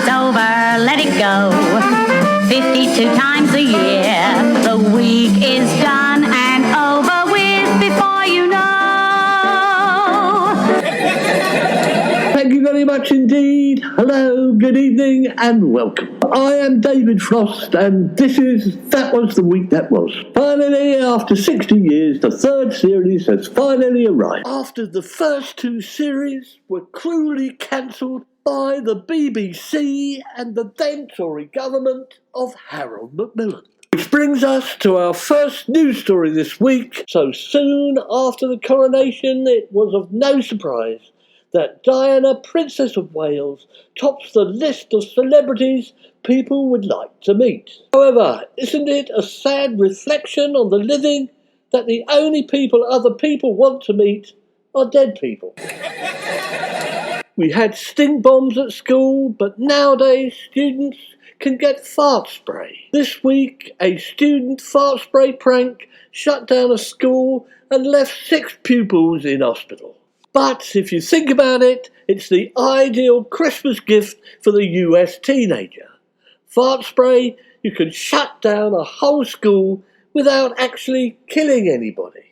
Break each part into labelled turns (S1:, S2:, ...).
S1: it's over, let it go. 52 times a year, the week is done and over with before you know.
S2: Thank you very much indeed. Hello, good evening and welcome. I am David Frost and That Was the Week That Was. Finally, after 60 years, the third series has finally arrived. After the first two series were cruelly cancelled by the BBC and the then Tory government of Harold Macmillan. Which brings us to our first news story this week. So soon after the coronation, it was of no surprise that Diana, Princess of Wales, tops the list of celebrities people would like to meet. However, isn't it a sad reflection on the living that the only people other people want to meet are dead people? We had stink bombs at school, but nowadays students can get fart spray. This week, a student fart spray prank shut down a school and left 6 pupils in hospital. But if you think about it, it's the ideal Christmas gift for the US teenager. Fart spray, you can shut down a whole school without actually killing anybody.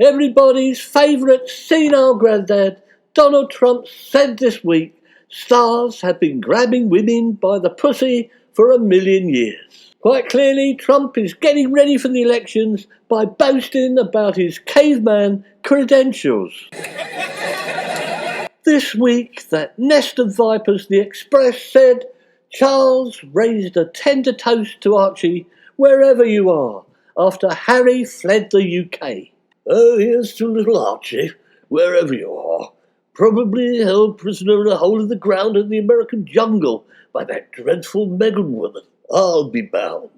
S2: Everybody's favourite senile granddad, Donald Trump, said this week stars have been grabbing women by the pussy for 1,000,000 years. Quite clearly, Trump is getting ready for the elections by boasting about his caveman credentials. This week, that nest of vipers, The Express, said, Charles raised a tender toast to Archie wherever you are after Harry fled the UK. Oh, here's to little Archie, wherever you are. Probably held prisoner in a hole in the ground in the American jungle by that dreadful Meghan woman. I'll be bound.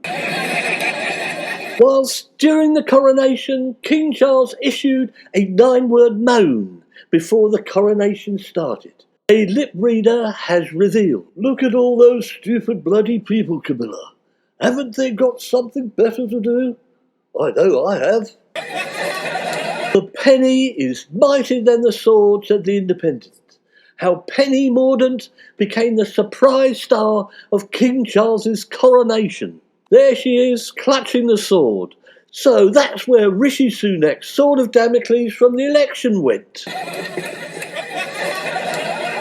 S2: Whilst during the coronation, King Charles issued a 9-word moan before the coronation started. A lip reader has revealed, look at all those stupid bloody people, Camilla. Haven't they got something better to do? I know I have. The penny is mightier than the sword, said the Independent. How Penny Mordaunt became the surprise star of King Charles's coronation. There she is, clutching the sword. So that's where Rishi Sunak's sword of Damocles from the election went.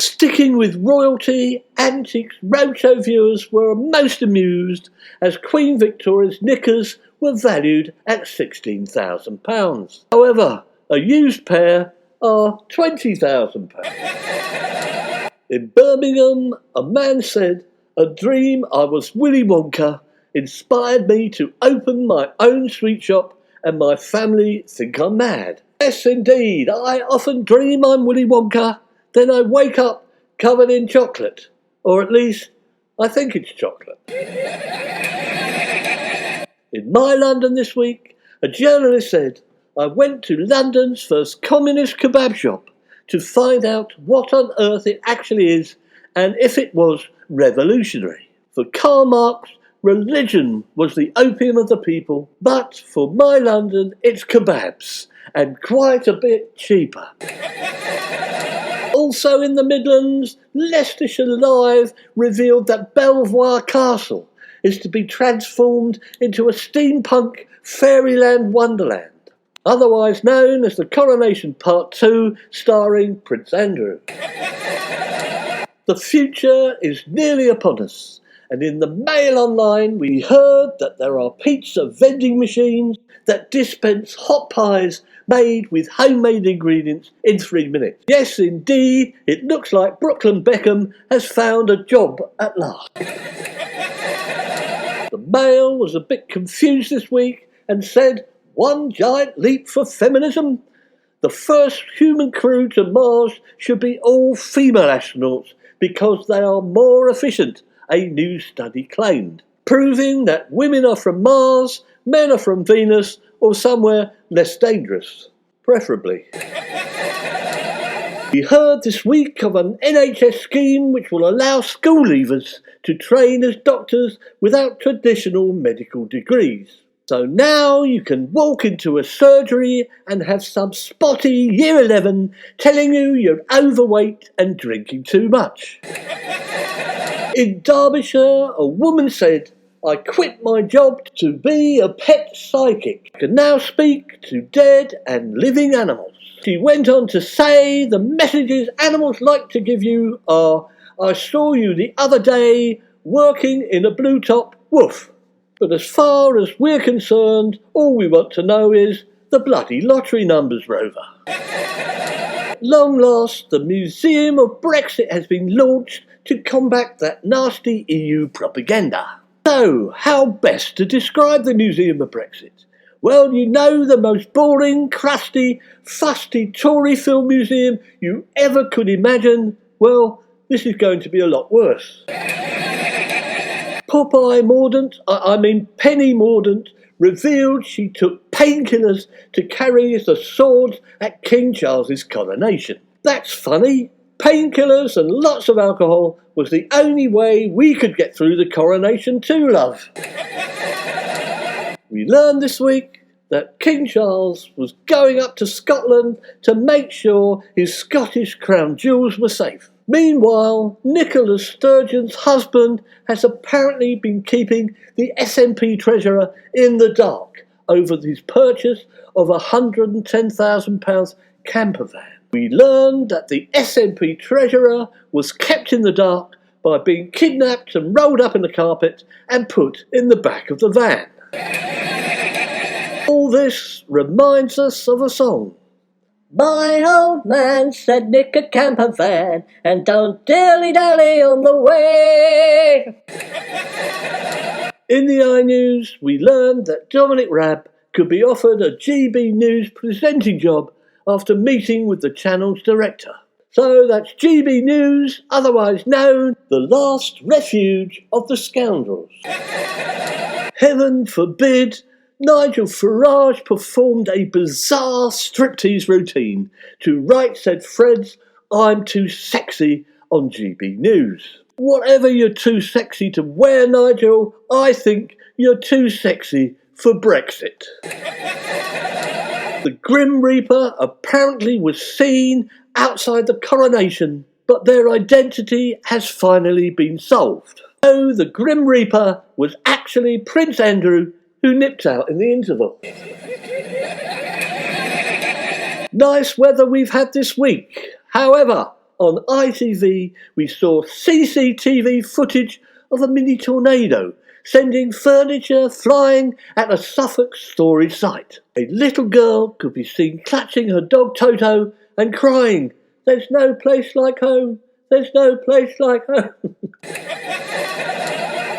S2: Sticking with royalty, Antiques Roadshow viewers were most amused as Queen Victoria's knickers were valued at £16,000. However, a used pair are £20,000. In Birmingham, a man said, a dream I was Willy Wonka inspired me to open my own sweet shop and my family think I'm mad. Yes, indeed, I often dream I'm Willy Wonka, then I wake up covered in chocolate. Or at least, I think it's chocolate. In my London this week, a journalist said, I went to London's first communist kebab shop to find out what on earth it actually is and if it was revolutionary. For Karl Marx, religion was the opium of the people, but for my London, it's kebabs, and quite a bit cheaper. Also in the Midlands, Leicestershire Live revealed that Belvoir Castle is to be transformed into a steampunk fairyland wonderland, otherwise known as the Coronation Part 2, starring Prince Andrew. The future is nearly upon us, and in the Mail Online we heard that there are pizza vending machines that dispense hot pies made with homemade ingredients in 3 minutes. Yes, indeed, it looks like Brooklyn Beckham has found a job at last. The Mail was a bit confused this week and said, one giant leap for feminism. The first human crew to Mars should be all female astronauts because they are more efficient, a new study claimed, proving that women are from Mars, men are from Venus, or somewhere less dangerous, preferably. We heard this week of an NHS scheme which will allow school leavers to train as doctors without traditional medical degrees. So now you can walk into a surgery and have some spotty Year 11 telling you you're overweight and drinking too much. In Derbyshire, a woman said, "I quit my job to be a pet psychic. I can now speak to dead and living animals." She went on to say the messages animals like to give you are, "I saw you the other day working in a blue top, woof. But as far as we're concerned, all we want to know is the bloody lottery numbers, Rover." At long last, the Museum of Brexit has been launched to combat that nasty EU propaganda. So, how best to describe the Museum of Brexit? Well, you know, the most boring, crusty, fusty Tory film museum you ever could imagine. Well, this is going to be a lot worse. Penny Mordaunt, revealed she took painkillers to carry the swords at King Charles's coronation. That's funny. Painkillers and lots of alcohol was the only way we could get through the coronation too, love. We learned this week that King Charles was going up to Scotland to make sure his Scottish crown jewels were safe. Meanwhile, Nicola Sturgeon's husband has apparently been keeping the SNP treasurer in the dark over his purchase of a £110,000 camper van. We learned that the SNP treasurer was kept in the dark by being kidnapped and rolled up in the carpet and put in the back of the van. All this reminds us of a song. "My old man said nick a camper van and don't dilly-dally on the way." In the iNews, we learned that Dominic Raab could be offered a GB News presenting job after meeting with the channel's director. So that's GB News, otherwise known the last refuge of the scoundrels. Heaven forbid Nigel Farage performed a bizarre striptease routine to Right Said Fred's "I'm Too Sexy" on GB News. Whatever you're too sexy to wear, Nigel, I think you're too sexy for Brexit. The Grim Reaper apparently was seen outside the coronation, but their identity has finally been solved. So the Grim Reaper was actually Prince Andrew, who nipped out in the interval. Nice weather we've had this week. However, on ITV we saw CCTV footage of a mini tornado sending furniture flying at a Suffolk storage site. A little girl could be seen clutching her dog Toto and crying, "There's no place like home, there's no place like home."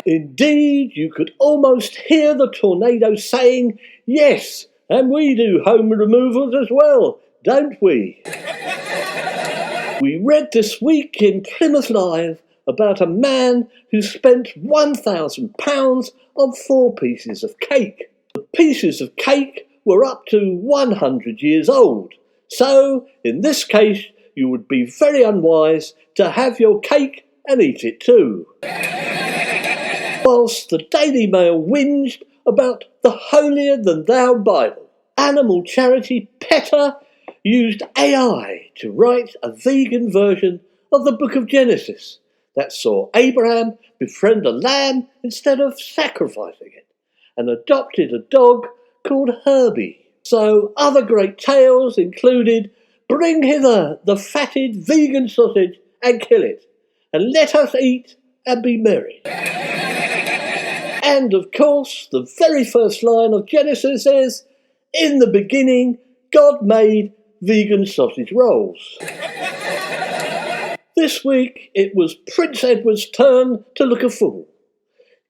S2: Indeed, you could almost hear the tornado saying, "Yes, and we do home removals as well, don't we?" We read this week in Plymouth Live about a man who spent £1,000 on 4 pieces of cake. The pieces of cake were up to 100 years old. So, in this case, you would be very unwise to have your cake and eat it too. Whilst the Daily Mail whinged about the holier-than-thou Bible, animal charity PETA used AI to write a vegan version of the Book of Genesis that saw Abraham befriend a lamb instead of sacrificing it, and adopted a dog called Herbie. So other great tales included, "Bring hither the fatted vegan sausage and kill it, and let us eat and be merry." And of course, the very first line of Genesis is, "In the beginning, God made vegan sausage rolls." This week, it was Prince Edward's turn to look a fool.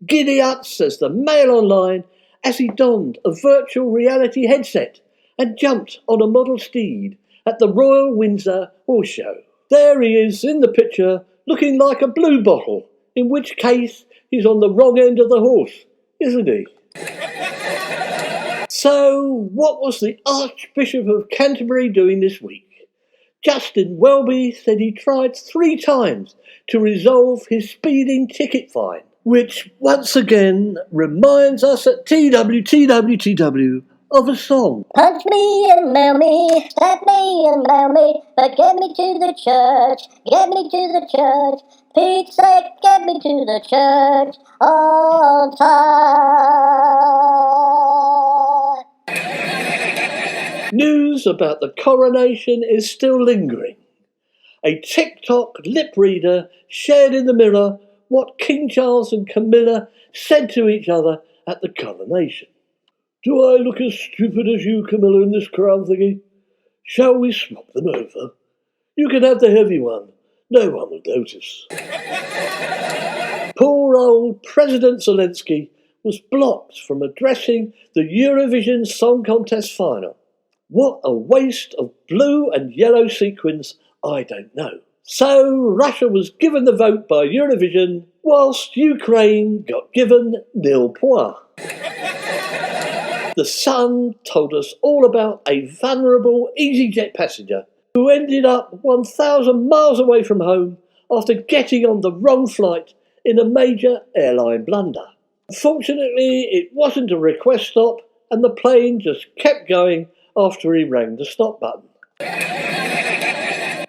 S2: Giddy up, says the Mail Online, as he donned a virtual reality headset and jumped on a model steed at the Royal Windsor Horse Show. There he is in the picture, looking like a blue bottle, in which case he's on the wrong end of the horse, isn't he? So, what was the Archbishop of Canterbury doing this week? Justin Welby said he tried 3 times to resolve his speeding ticket fine, which once again reminds us at TW, of a song.
S3: Punch me and mail me, stab me and mail me, but get me to the church, get me to the church. Pete's sake, get me to the church on time.
S2: News about the coronation is still lingering. A TikTok lip reader shared in the Mirror what King Charles and Camilla said to each other at the coronation. Do I look as stupid as you, Camilla, in this crown thingy? Shall we swap them over? You can have the heavy one. No one will notice. Poor old President Zelensky was blocked from addressing the Eurovision Song Contest final. What a waste of blue and yellow sequins, I don't know. So Russia was given the vote by Eurovision, whilst Ukraine got given 0 points. The Sun told us all about a vulnerable EasyJet passenger who ended up 1,000 miles away from home after getting on the wrong flight in a major airline blunder. Fortunately, it wasn't a request stop and the plane just kept going after he rang the stop button.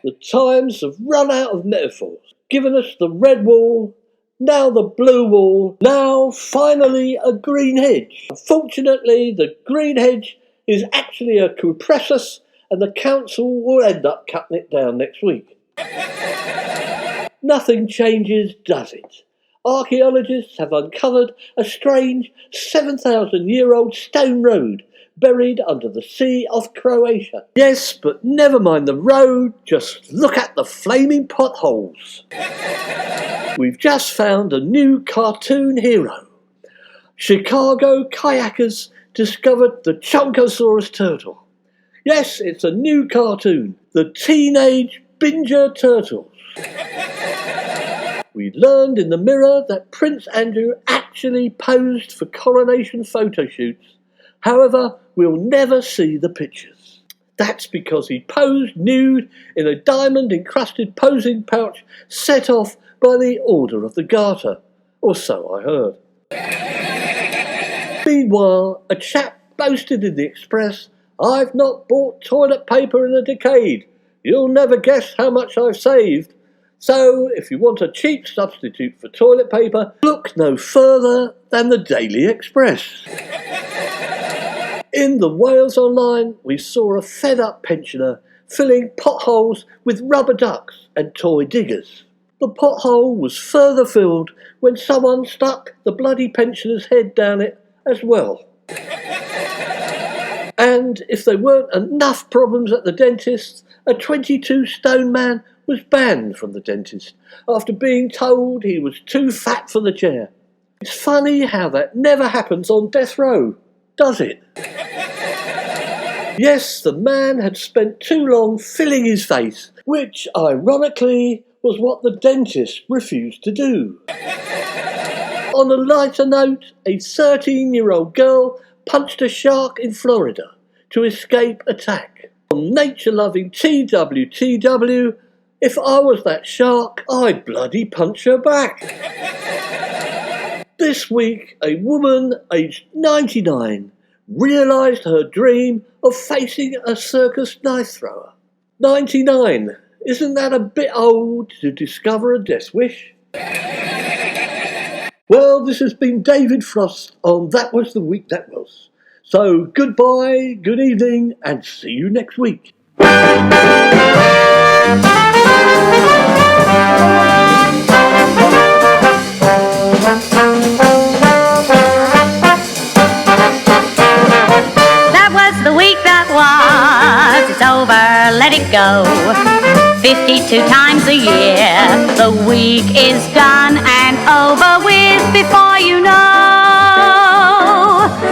S2: The Times have run out of metaphors, given us the red wall, now the blue wall, now finally a green hedge. Unfortunately, the green hedge is actually a cupressus and the council will end up cutting it down next week. Nothing changes, does it? Archaeologists have uncovered a strange 7,000-year-old stone road buried under the sea off Croatia. Yes, but never mind the road, just look at the flaming potholes. We've just found a new cartoon hero. Chicago kayakers discovered the Chonkosaurus turtle. Yes, it's a new cartoon, the Teenage Binger Turtles. We learned in the Mirror that Prince Andrew actually posed for coronation photo shoots. However, we'll never see the pictures. That's because he posed nude in a diamond-encrusted posing pouch set off by the Order of the Garter, or so I heard. Meanwhile, a chap boasted in the Express, "I've not bought toilet paper in a decade. You'll never guess how much I've saved." So, if you want a cheap substitute for toilet paper, look no further than the Daily Express. In the Wales Online, we saw a fed-up pensioner filling potholes with rubber ducks and toy diggers. The pothole was further filled when someone stuck the bloody pensioner's head down it as well. And if there weren't enough problems at the dentist, a 22-stone man was banned from the dentist after being told he was too fat for the chair. It's funny how that never happens on death row, does it? Yes, the man had spent too long filling his face, which, ironically, was what the dentist refused to do. On a lighter note, a 13-year-old girl punched a shark in Florida to escape attack. On nature-loving TWTW, if I was that shark, I'd bloody punch her back. This week, a woman aged 99 realised her dream of facing a circus knife thrower. 99, isn't that a bit old to discover a death wish? Well, this has been David Frost on That Was the Week That Was. So goodbye, good evening, and see you next week.
S1: That was the week that was. It's over, let it go. 52 times a year. The week is done and over with before you know.